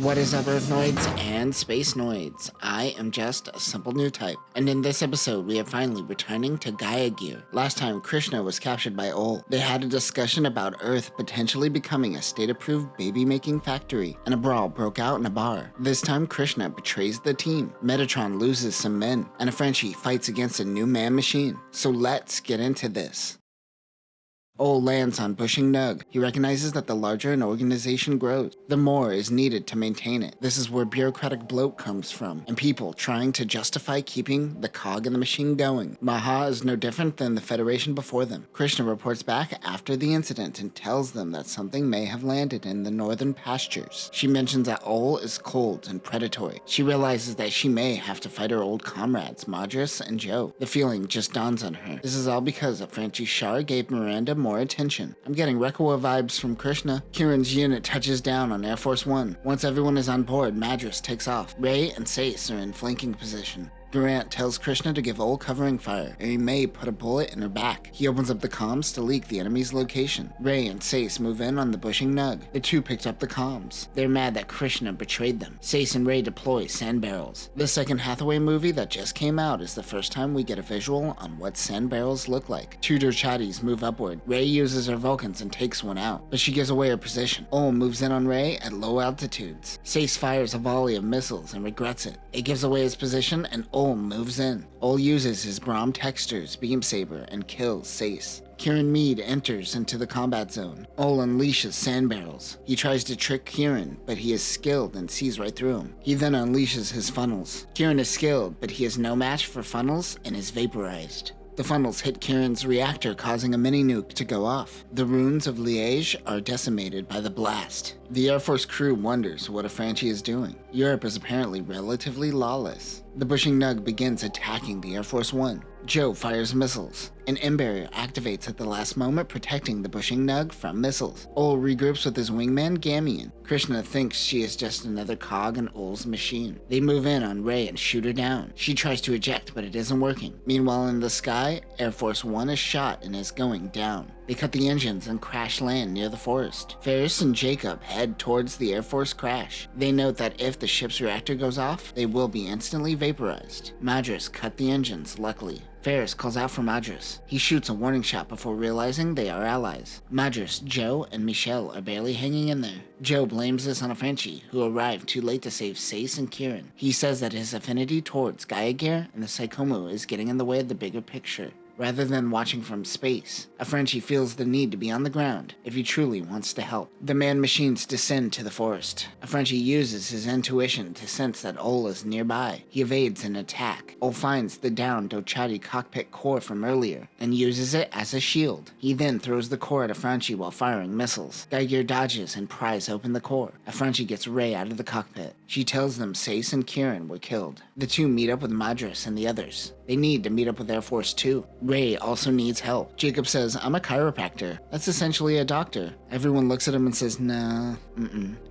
What is up, Earthhnoids and Spacenoids? I am just a simple Newtype, and in this episode we are finally returning to Gaia gear. Last time Krishna was captured by Ol. They had a discussion about Earth potentially becoming a state-approved baby-making factory, and a brawl broke out in a bar. This time Krishna betrays the team, Metatron loses some men, and Affranche fights against a new man machine. So let's get into this. Ol lands on Bushing Nug. He recognizes that the larger an organization grows, the more is needed to maintain it. This is where bureaucratic bloat comes from, and people trying to justify keeping the cog in the machine going. Maha is no different than the Federation before them. Krishna reports back after the incident and tells them that something may have landed in the northern pastures. She mentions that Ol is cold and predatory. She realizes that she may have to fight her old comrades, Madras and Joe. The feeling just dawns on her. This is all because Affranche Char gave Miranda more attention. I'm getting Requa vibes from Krishna. Kieran's unit touches down on Air Force One. Once everyone is on board, Madras takes off. Ray and Sace are in flanking position. Durant tells Krishna to give Ol covering fire, or he may put a bullet in her back. He opens up the comms to leak the enemy's location. Ray and Sace move in on the Bushing Nug. The two picked up the comms. They're mad that Krishna betrayed them. Sace and Ray deploy sand barrels. The second Hathaway movie that just came out is the first time we get a visual on what sand barrels look like. Two Durchatis move upward. Ray uses her Vulcans and takes one out, but she gives away her position. Ol moves in on Ray at low altitudes. Sace fires a volley of missiles and regrets it. It gives away his position, and Ol moves in. Ol uses his Brahm Textures beam saber and kills Sace. Kieran Mead enters into the combat zone. Ol unleashes sand barrels. He tries to trick Kieran, but he is skilled and sees right through him. He then unleashes his funnels. Kieran is skilled, but he is no match for funnels and is vaporized. The funnels hit Kieran's reactor, causing a mini-nuke to go off. The ruins of Liège are decimated by the blast. The Air Force crew wonders what Affranche is doing. Europe is apparently relatively lawless. The Bushing Nug begins attacking the Air Force One. Joe fires missiles. An M-barrier activates at the last moment, protecting the Bushing Nug from missiles. Ol regroups with his wingman, Gamian. Krishna thinks she is just another cog in Ol's machine. They move in on Ray and shoot her down. She tries to eject, but it isn't working. Meanwhile, in the sky, Air Force One is shot and is going down. They cut the engines and crash land near the forest. Ferris and Jacob head towards the Air Force crash. They note that if the ship's reactor goes off, they will be instantly vaporized. Madras cut the engines, luckily. Ferris calls out for Madras. He shoots a warning shot before realizing they are allies. Madras, Joe, and Michelle are barely hanging in there. Joe blames this on Affranche, who arrived too late to save Sace and Kieran. He says that his affinity towards Gaia gear and the Psychomu is getting in the way of the bigger picture. Rather than watching from space, Affranche feels the need to be on the ground if he truly wants to help. The man machines descend to the forest. Affranche uses his intuition to sense that Ol is nearby. He evades an attack. Ol finds the downed Durchati cockpit core from earlier and uses it as a shield. He then throws the core at Affranche while firing missiles. Gaia dodges and pries open the core. Affranche gets Ray out of the cockpit. She tells them Sace and Kieran were killed. The two meet up with Madras and the others. They need to meet up with Air Force 2. Ray also needs help. Jacob says, I'm a chiropractor. That's essentially a doctor. Everyone looks at him and says, nah,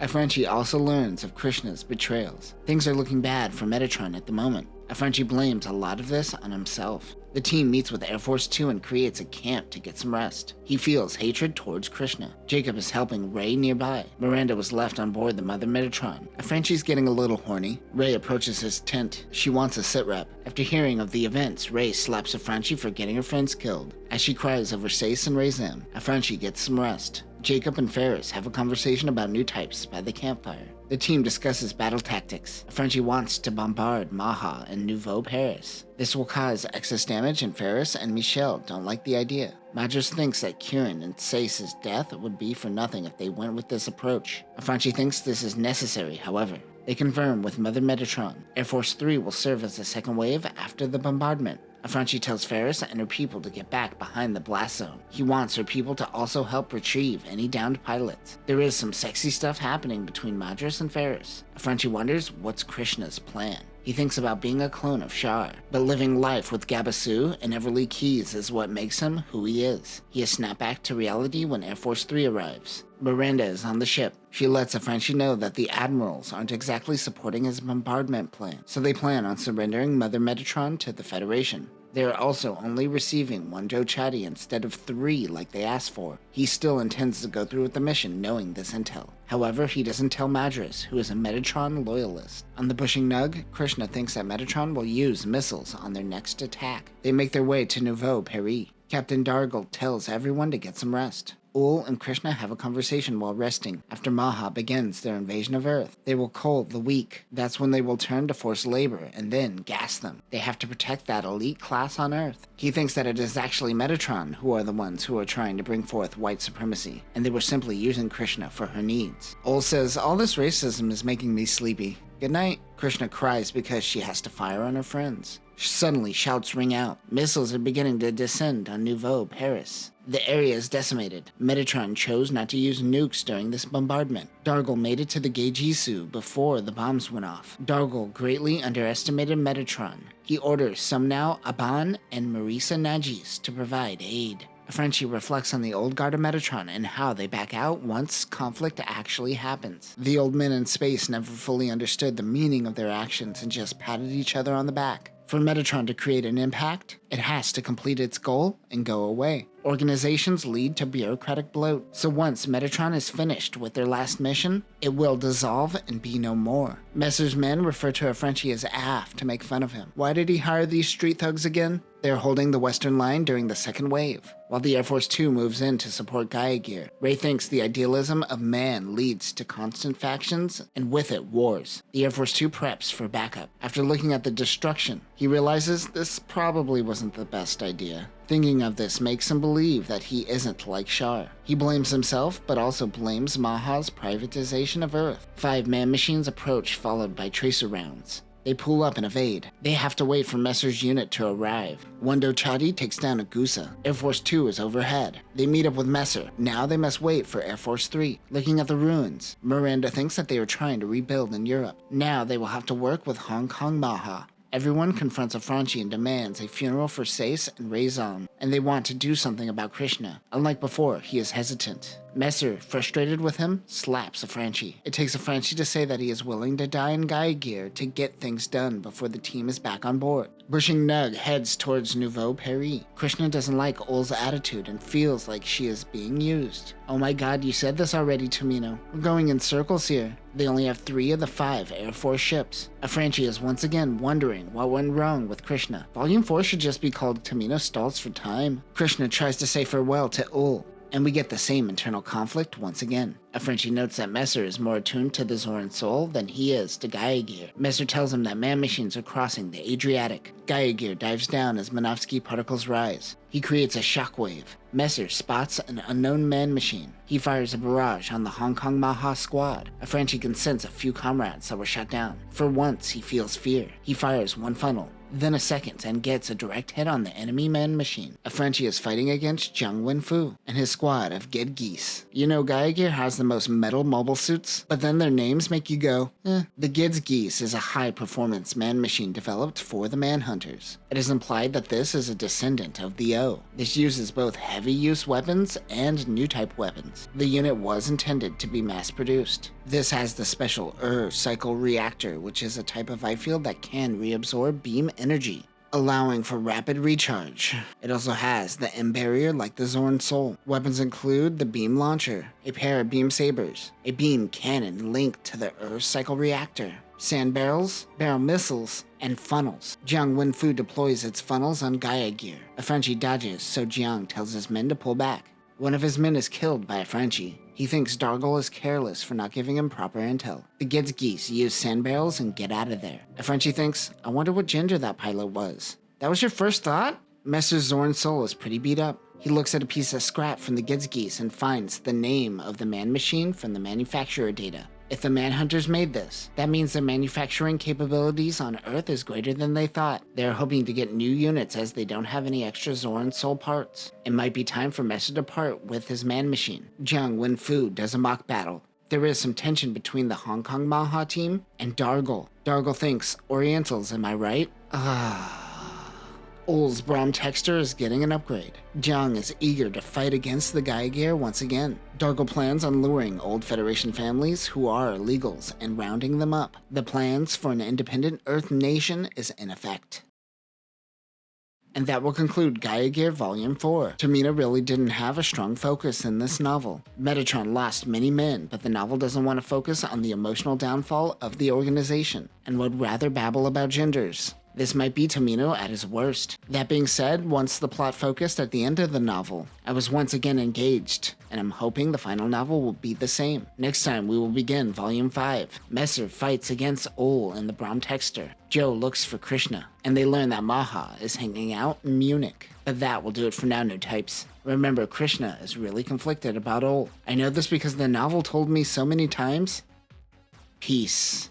Affranche also learns of Krishna's betrayals. Things are looking bad for Metatron at the moment. Affranche blames a lot of this on himself. The team meets with Air Force 2 and creates a camp to get some rest. He feels hatred towards Krishna. Jacob is helping Ray nearby. Miranda was left on board the Mother Metatron. Affranche's getting a little horny. Ray approaches his tent. She wants a sitrep. After hearing of the events, Ray slaps Affranche for getting her friends killed. As she cries over Sace and Rayzam, Affranche gets some rest. Jacob and Ferris have a conversation about new types by the campfire. The team discusses battle tactics. Affranche wants to bombard Maha and Nouveau Paris. This will cause excess damage, and Ferris and Michelle don't like the idea. Madras thinks that Kieran and Sace's death would be for nothing if they went with this approach. Affranche thinks this is necessary, however. They confirm with Mother Metatron. Air Force 3 will serve as a second wave after the bombardment. Affranche tells Ferris and her people to get back behind the blast zone. He wants her people to also help retrieve any downed pilots. There is some sexy stuff happening between Madras and Ferris. Affranche wonders what's Krishna's plan. He thinks about being a clone of Char, but living life with Gabasu and Everly Keys is what makes him who he is. He is snapped back to reality when Air Force 3 arrives. Miranda is on the ship. She lets Affranche know that the admirals aren't exactly supporting his bombardment plan, so they plan on surrendering Mother Metatron to the Federation. They are also only receiving 1 Jochati instead of 3 like they asked for. He still intends to go through with the mission knowing this intel. However, he doesn't tell Madras, who is a Metatron loyalist. On the Bushing Nug, Krishna thinks that Metatron will use missiles on their next attack. They make their way to Nouveau Paris. Captain Dargle tells everyone to get some rest. Ul and Krishna have a conversation while resting after Maha begins their invasion of Earth. They will cull the weak. That's when they will turn to forced labor and then gas them. They have to protect that elite class on Earth. He thinks that it is actually Metatron who are the ones who are trying to bring forth white supremacy, and they were simply using Krishna for her needs. Ul says, all this racism is making me sleepy. Good night. Krishna cries because she has to fire on her friends. Suddenly, shouts ring out. Missiles are beginning to descend on Nouveau Paris. The area is decimated. Metatron chose not to use nukes during this bombardment. Dargle made it to the Gids Geese before the bombs went off. Dargle greatly underestimated Metatron. He orders Sumnau Aban and Marisa Najis to provide aid. Affranche reflects on the old guard of Metatron and how they back out once conflict actually happens. The old men in space never fully understood the meaning of their actions and just patted each other on the back. For Metatron to create an impact, it has to complete its goal and go away. Organizations lead to bureaucratic bloat, so once Metatron is finished with their last mission, it will dissolve and be no more. Messer's men refer to Affranche as Aff to make fun of him. Why did he hire these street thugs again? They are holding the Western Line during the second wave. While the Air Force 2 moves in to support Gaia gear, Ray thinks the idealism of man leads to constant factions and with it wars. The Air Force 2 preps for backup. After looking at the destruction, he realizes this probably wasn't the best idea. Thinking of this makes him believe that he isn't like Char. He blames himself, but also blames Maha's privatization of Earth. 5 man-machines approach, followed by tracer rounds. They pull up and evade. They have to wait for Messer's unit to arrive. 1 Dochati takes down a Gusa. Air Force 2 is overhead. They meet up with Messer. Now they must wait for Air Force 3. Looking at the ruins, Miranda thinks that they are trying to rebuild in Europe. Now they will have to work with Hong Kong Maha. Everyone confronts Affranche and demands a funeral for Sais and Raison, and they want to do something about Krishna. Unlike before, he is hesitant. Messer, frustrated with him, slaps Affranche. It takes Affranche to say that he is willing to die in Gaia gear to get things done before the team is back on board. Bushing Nug heads towards Nouveau Paris. Krishna doesn't like Ul's attitude and feels like she is being used. Oh my god, you said this already, Tomino. We're going in circles here. They only have 3 of the 5 Air Force ships. Affranche is once again wondering what went wrong with Krishna. Volume 4 should just be called Tomino Stalls for Time. Krishna tries to say farewell to Ul, and we get the same internal conflict once again. Affranche notes that Messer is more attuned to the Zoran soul than he is to Gaia gear. Messer tells him that man-machines are crossing the Adriatic. Gaia gear dives down as Minovsky particles rise. He creates a shockwave. Messer spots an unknown man-machine. He fires a barrage on the Hong Kong Maha squad. Affranche can sense a few comrades that were shot down. For once, he feels fear. He fires 1 funnel, then a second, and gets a direct hit on the enemy man-machine. Affranche is fighting against Zhang Wenfu and his squad of Gids Geese. You know Gaia gear has the most metal mobile suits, but then their names make you go, eh. The Gids Geese is a high-performance man-machine developed for the Manhunters. It is implied that this is a descendant of the O. This uses both heavy-use weapons and Newtype weapons. The unit was intended to be mass-produced. This has the special cycle reactor, which is a type of eye field that can reabsorb beam energy, allowing for rapid recharge. It also has the M barrier like the Zorn Soul. Weapons include the beam launcher, a pair of beam sabers, a beam cannon linked to the cycle reactor, sand barrels, barrel missiles, and funnels. Jiang Wenfu deploys its funnels on Gaia gear. Affranche dodges, so Jiang tells his men to pull back. One of his men is killed by Affranche. He thinks Dargle is careless for not giving him proper intel. The Gids Geese use sand barrels and get out of there. Affranche thinks, I wonder what gender that pilot was. That was your first thought? Messer's Zorn Soul is pretty beat up. He looks at a piece of scrap from the Gids Geese and finds the name of the man-machine from the manufacturer data. If the Manhunters made this, that means their manufacturing capabilities on Earth is greater than they thought. They are hoping to get new units as they don't have any extra Zorn Soul parts. It might be time for Messer to part with his man-machine. Zhang Wenfu does a mock battle. There is some tension between the Hong Kong Maha team and Dargle. Dargle thinks, Orientals, am I right? Ol's Brahm Texter is getting an upgrade. Jiang is eager to fight against the Gaia Gear once again. Dargo plans on luring old Federation families who are illegals and rounding them up. The plans for an independent Earth nation is in effect. And that will conclude Gaia Gear Volume 4. Tomino really didn't have a strong focus in this novel. Metatron lost many men, but the novel doesn't want to focus on the emotional downfall of the organization, and would rather babble about genders. This might be Tomino at his worst. That being said, once the plot focused at the end of the novel, I was once again engaged, and I'm hoping the final novel will be the same. Next time we will begin Volume 5. Messer fights against Ol and the Brahm Texter. Joe looks for Krishna, and they learn that Maha is hanging out in Munich. But that will do it for now, Newtypes. Remember, Krishna is really conflicted about Ol. I know this because the novel told me so many times. Peace.